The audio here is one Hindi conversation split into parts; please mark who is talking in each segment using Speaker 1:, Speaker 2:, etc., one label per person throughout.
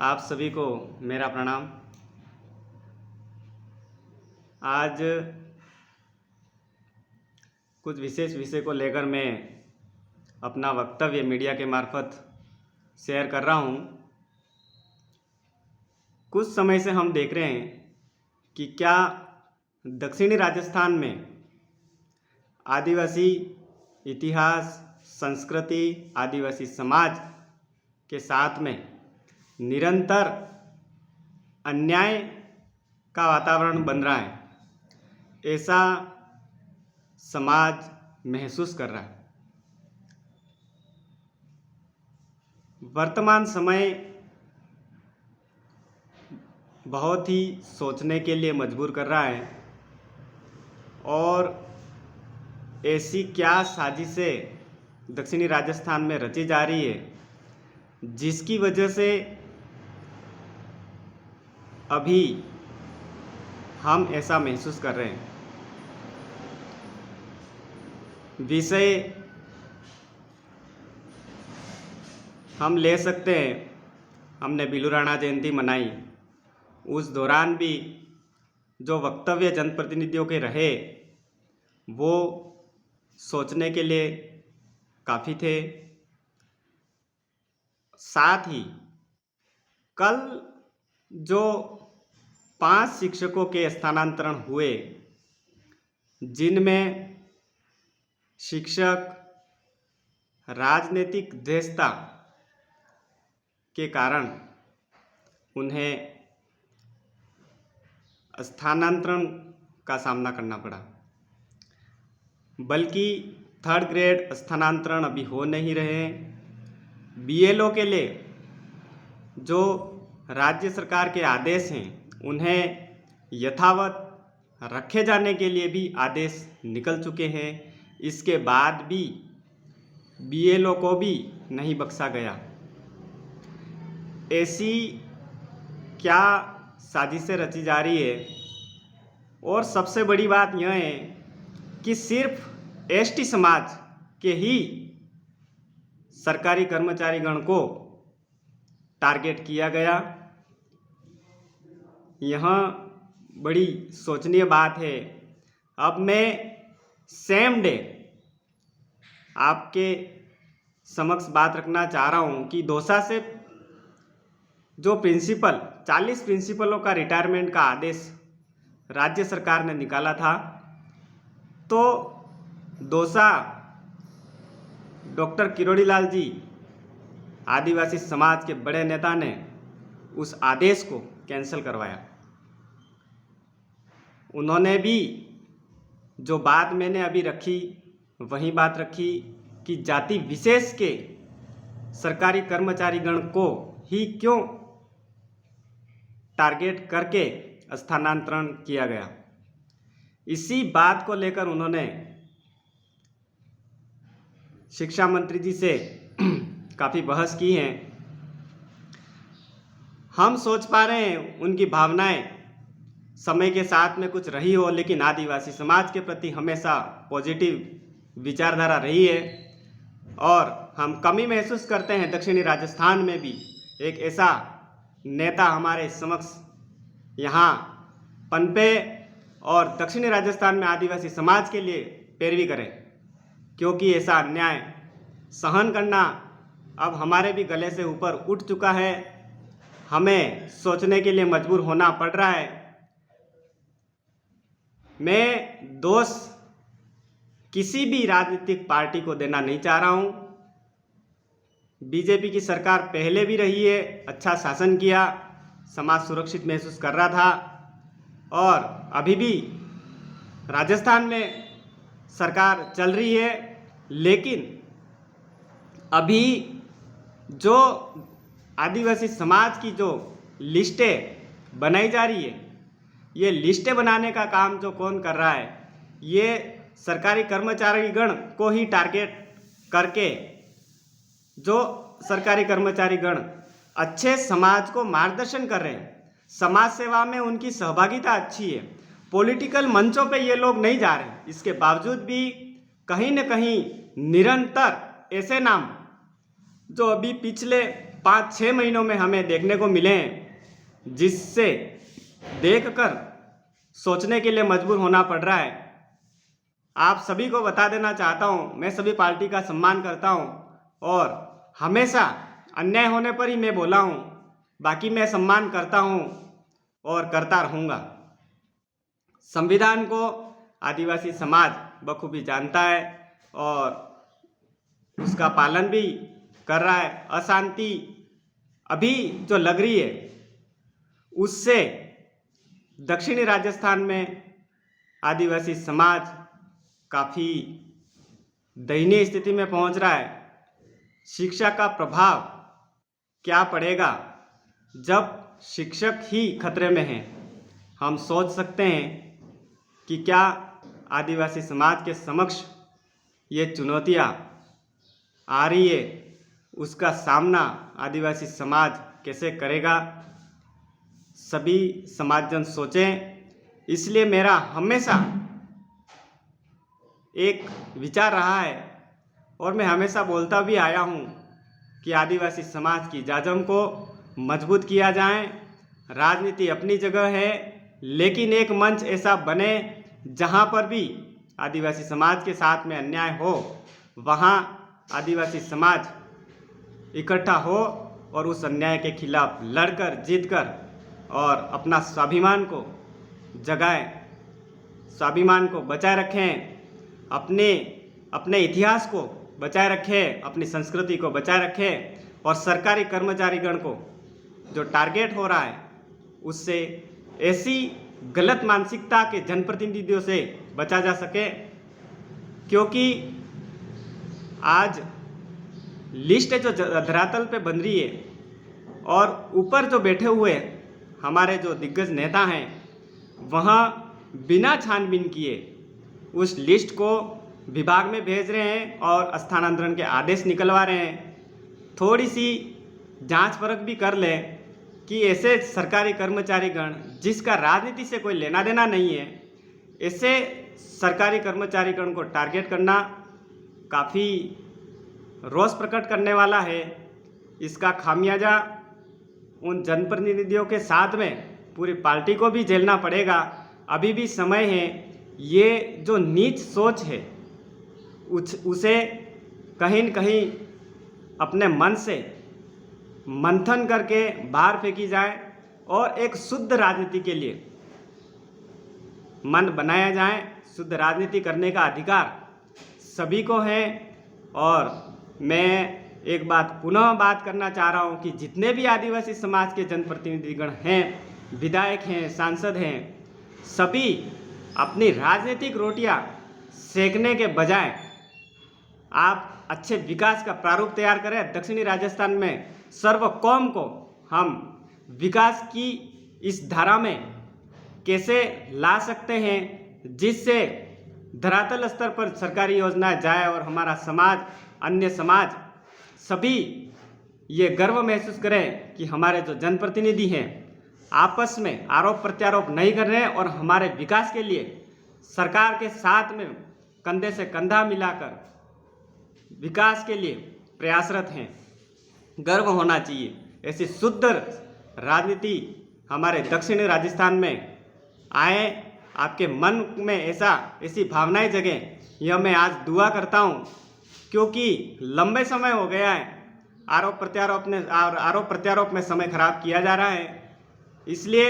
Speaker 1: आप सभी को मेरा प्रणाम। आज कुछ विशेष विषय को लेकर मैं अपना वक्तव्य मीडिया के मार्फत शेयर कर रहा हूँ। कुछ समय से हम देख रहे हैं कि क्या दक्षिणी राजस्थान में आदिवासी इतिहास, संस्कृति, आदिवासी समाज के साथ में निरंतर अन्याय का वातावरण बन रहा है, ऐसा समाज महसूस कर रहा है। वर्तमान समय बहुत ही सोचने के लिए मजबूर कर रहा है और ऐसी क्या साजिशें दक्षिणी राजस्थान में रची जा रही है, जिसकी वजह से अभी हम ऐसा महसूस कर रहे हैं। विषय हम ले सकते हैं, हमने बिलूराणा जयंती मनाई, उस दौरान भी जो वक्तव्य जनप्रतिनिधियों के रहे वो सोचने के लिए काफ़ी थे। साथ ही कल जो 5 शिक्षकों के स्थानांतरण हुए, जिनमें शिक्षक राजनीतिक द्वेषता के कारण उन्हें स्थानांतरण का सामना करना पड़ा, बल्कि 3rd ग्रेड स्थानांतरण अभी हो नहीं रहे हैं। बीएलओ के लिए जो राज्य सरकार के आदेश हैं, उन्हें यथावत रखे जाने के लिए भी आदेश निकल चुके हैं। इसके बाद भी बीएलओ को भी नहीं बख्शा गया। ऐसी क्या साजिशें रची जा रही है। और सबसे बड़ी बात यह है कि सिर्फ एसटी समाज के ही सरकारी कर्मचारीगण को टारगेट किया गया। यहाँ बड़ी सोचनीय बात है। अब मैं सेम डे आपके समक्ष बात रखना चाह रहा हूँ कि दौसा से जो 40 प्रिंसिपलों का रिटायरमेंट का आदेश राज्य सरकार ने निकाला था, तो दौसा डॉक्टर किरोड़ी लाल जी, आदिवासी समाज के बड़े नेता ने उस आदेश को कैंसिल करवाया। उन्होंने भी जो बात मैंने अभी रखी वही बात रखी कि जाति विशेष के सरकारी कर्मचारीगण को ही क्यों टारगेट करके स्थानांतरण किया गया। इसी बात को लेकर उन्होंने शिक्षा मंत्री जी से काफ़ी बहस की है। हम सोच पा रहे हैं उनकी भावनाएं समय के साथ में कुछ रही हो, लेकिन आदिवासी समाज के प्रति हमेशा पॉजिटिव विचारधारा रही है। और हम कमी महसूस करते हैं दक्षिणी राजस्थान में भी एक ऐसा नेता हमारे समक्ष यहाँ पनपे और दक्षिणी राजस्थान में आदिवासी समाज के लिए पैरवी करें, क्योंकि ऐसा अन्याय सहन करना अब हमारे भी गले से ऊपर उठ चुका है। हमें सोचने के लिए मजबूर होना पड़ रहा है। मैं दोष किसी भी राजनीतिक पार्टी को देना नहीं चाह रहा हूँ। बीजेपी की सरकार पहले भी रही है, अच्छा शासन किया, समाज सुरक्षित महसूस कर रहा था, और अभी भी राजस्थान में सरकार चल रही है। लेकिन अभी जो आदिवासी समाज की जो लिस्टें बनाई जा रही है, ये लिस्टें बनाने का काम जो कौन कर रहा है, ये सरकारी कर्मचारीगण को ही टारगेट करके जो सरकारी कर्मचारीगण अच्छे समाज को मार्गदर्शन कर रहे हैं, समाज सेवा में उनकी सहभागिता अच्छी है, पॉलिटिकल मंचों पे ये लोग नहीं जा रहे, इसके बावजूद भी कहीं न कहीं निरंतर ऐसे नाम जो अभी पिछले 5-6 महीनों में हमें देखने को मिले हैं, जिससे देखकर सोचने के लिए मजबूर होना पड़ रहा है। आप सभी को बता देना चाहता हूँ, मैं सभी पार्टी का सम्मान करता हूँ और हमेशा अन्याय होने पर ही मैं बोला हूँ, बाकी मैं सम्मान करता हूँ और करता रहूँगा। संविधान को आदिवासी समाज बखूबी जानता है और उसका पालन भी कर रहा है। अशांति अभी जो लग रही है उससे दक्षिणी राजस्थान में आदिवासी समाज काफ़ी दयनीय स्थिति में पहुंच रहा है। शिक्षा का प्रभाव क्या पड़ेगा जब शिक्षक ही खतरे में हैं? हम सोच सकते हैं कि क्या आदिवासी समाज के समक्ष ये चुनौतियाँ आ रही है, उसका सामना आदिवासी समाज कैसे करेगा? सभी समाजजन सोचें। इसलिए मेरा हमेशा एक विचार रहा है और मैं हमेशा बोलता भी आया हूँ कि आदिवासी समाज की जाजम को मजबूत किया जाए। राजनीति अपनी जगह है, लेकिन एक मंच ऐसा बने जहाँ पर भी आदिवासी समाज के साथ में अन्याय हो, वहाँ आदिवासी समाज इकट्ठा हो और उस अन्याय के खिलाफ लड़कर जीतकर और अपना स्वाभिमान को जगाएं, स्वाभिमान को बचाए रखें, अपने इतिहास को बचाए रखें, अपनी संस्कृति को बचाए रखें और सरकारी कर्मचारीगण को जो टारगेट हो रहा है उससे ऐसी गलत मानसिकता के जनप्रतिनिधियों से बचा जा सके। क्योंकि आज लिस्ट जो धरातल पे बन रही है और ऊपर जो बैठे हुए हमारे जो दिग्गज नेता हैं, वहाँ बिना छानबीन किए उस लिस्ट को विभाग में भेज रहे हैं और स्थानांतरण के आदेश निकलवा रहे हैं। थोड़ी सी जांच परख भी कर लें कि ऐसे सरकारी कर्मचारीगण जिसका राजनीति से कोई लेना देना नहीं है, ऐसे सरकारी कर्मचारीगण को टारगेट करना काफ़ी रोष प्रकट करने वाला है। इसका खामियाजा उन जनप्रतिनिधियों के साथ में पूरी पार्टी को भी झेलना पड़ेगा। अभी भी समय है। ये जो नीच सोच है उसे कहीं न कहीं अपने मन से मंथन करके बाहर फेंकी जाए और एक शुद्ध राजनीति के लिए मन बनाया जाए। शुद्ध राजनीति करने का अधिकार सभी को है। और मैं एक बात करना चाह रहा हूँ कि जितने भी आदिवासी समाज के जनप्रतिनिधिगण हैं, विधायक हैं, सांसद हैं, सभी अपनी राजनीतिक रोटियां सेकने के बजाय आप अच्छे विकास का प्रारूप तैयार करें। दक्षिणी राजस्थान में सर्व कौम को हम विकास की इस धारा में कैसे ला सकते हैं, जिससे धरातल स्तर पर सरकारी योजनाएं जाए और हमारा समाज, अन्य समाज सभी ये गर्व महसूस करें कि हमारे जो जनप्रतिनिधि हैं आपस में आरोप प्रत्यारोप नहीं कर रहे हैं और हमारे विकास के लिए सरकार के साथ में कंधे से कंधा मिलाकर विकास के लिए प्रयासरत हैं। गर्व होना चाहिए। ऐसी शुद्ध राजनीति हमारे दक्षिणी राजस्थान में आए, आपके मन में ऐसी भावनाएं जगें, यह मैं आज दुआ करता हूँ। क्योंकि लंबे समय हो गया है आरोप प्रत्यारोप में समय खराब किया जा रहा है। इसलिए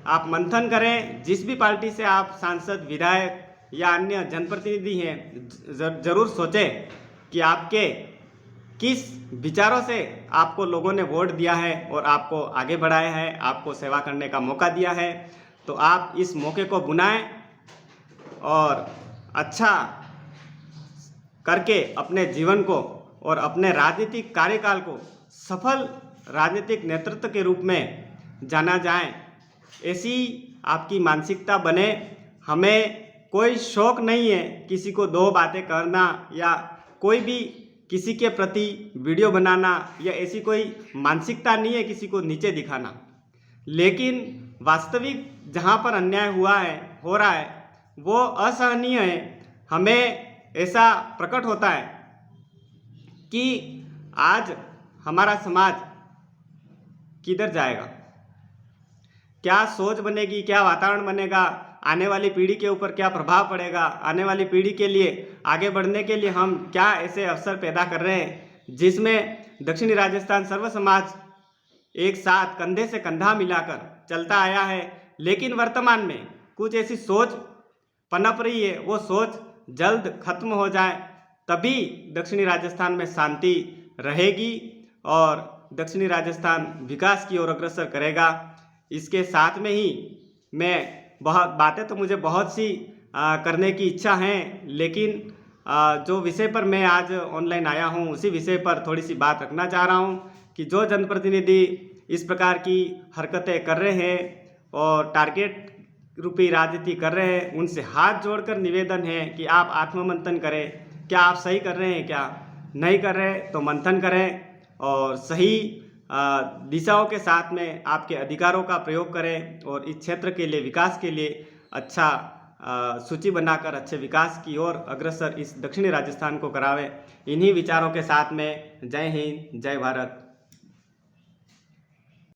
Speaker 1: आप मंथन करें। जिस भी पार्टी से आप सांसद, विधायक या अन्य जनप्रतिनिधि हैं, जरूर सोचें कि आपके किस विचारों से आपको लोगों ने वोट दिया है और आपको आगे बढ़ाया है, आपको सेवा करने का मौका दिया है। तो आप इस मौके को बुनाएं और अच्छा करके अपने जीवन को और अपने राजनीतिक कार्यकाल को सफल राजनीतिक नेतृत्व के रूप में जाना जाए। ऐसी आपकी मानसिकता बने। हमें कोई शौक नहीं है किसी को दो बातें करना या कोई भी किसी के प्रति वीडियो बनाना, या ऐसी कोई मानसिकता नहीं है किसी को नीचे दिखाना। लेकिन वास्तविक जहाँ पर अन्याय हो रहा है वो असहनीय है। हमें ऐसा प्रकट होता है कि आज हमारा समाज किधर जाएगा, क्या सोच बनेगी, क्या वातावरण बनेगा, आने वाली पीढ़ी के ऊपर क्या प्रभाव पड़ेगा, आने वाली पीढ़ी के लिए आगे बढ़ने के लिए हम क्या ऐसे अवसर पैदा कर रहे हैं जिसमें दक्षिणी राजस्थान सर्व समाज एक साथ कंधे से कंधा मिलाकर चलता आया है। लेकिन वर्तमान में कुछ ऐसी सोच पनप रही है, वो सोच जल्द खत्म हो जाए तभी दक्षिणी राजस्थान में शांति रहेगी और दक्षिणी राजस्थान विकास की ओर अग्रसर करेगा। इसके साथ में ही मैं बहुत बातें तो मुझे बहुत सी करने की इच्छा है, लेकिन जो विषय पर मैं आज ऑनलाइन आया हूँ उसी विषय पर थोड़ी सी बात रखना चाह रहा हूँ कि जो जनप्रतिनिधि इस प्रकार की हरकतें कर रहे हैं और टारगेट रूपी राजनीति कर रहे हैं, उनसे हाथ जोड़कर निवेदन है कि आप आत्ममंथन करें, क्या आप सही कर रहे हैं, क्या नहीं कर रहे तो मंथन करें और सही दिशाओं के साथ में आपके अधिकारों का प्रयोग करें और इस क्षेत्र के लिए विकास के लिए अच्छा सूची बनाकर अच्छे विकास की ओर अग्रसर इस दक्षिणी राजस्थान को करावे। इन्हीं विचारों के साथ में जय हिंद, जय भारत।